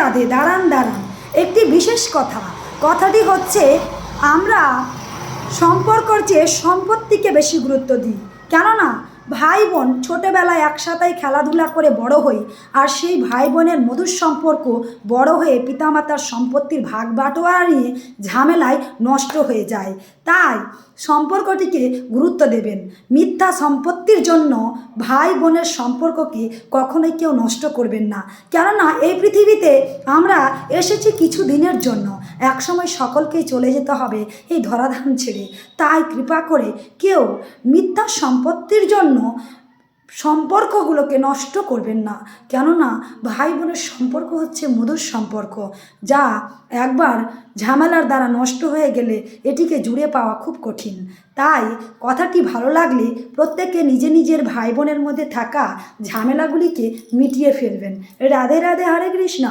রাধে। দাঁড়ান দাঁড়ান, একটি বিশেষ কথাটি হচ্ছে আমরা সম্পর্কর চেয়ে সম্পত্তিকে বেশি গুরুত্ব দিই। কেননা ভাই বোন ছোটোবেলায় একসাথে খেলাধুলা করে বড় হই, আর সেই ভাই বোনের মধুর সম্পর্ক বড় হয়ে পিতামাতার সম্পত্তির ভাগ বাটোয়ারা নিয়ে ঝামেলায় নষ্ট হয়ে যায়। তাই সম্পর্কটিকে গুরুত্ব দেবেন। মিথ্যা সম্পত্তির জন্য ভাই বোনের সম্পর্ককে কখনোই কেউ নষ্ট করবেন না। কেননা এই পৃথিবীতে আমরা এসেছি কিছু দিনের জন্য, একসময় সকলকেই চলে যেতে হবে এই ধরাধাম ছেড়ে। তাই কৃপা করে কেউ মিথ্যা সম্পত্তির জন্য সম্পর্কগুলোকে নষ্ট করবেন না। কেননা ভাই বোনের সম্পর্ক হচ্ছে মধুর সম্পর্ক, যা একবার ঝামেলার দ্বারা নষ্ট হয়ে গেলে এটিকে জুড়ে পাওয়া খুব কঠিন। তাই কথাটি ভালো লাগলে প্রত্যেকে নিজের ভাই বোনের মধ্যে থাকা ঝামেলাগুলিকে মিটিয়ে ফেলবেন। রাধে রাধে, হরে কৃষ্ণ।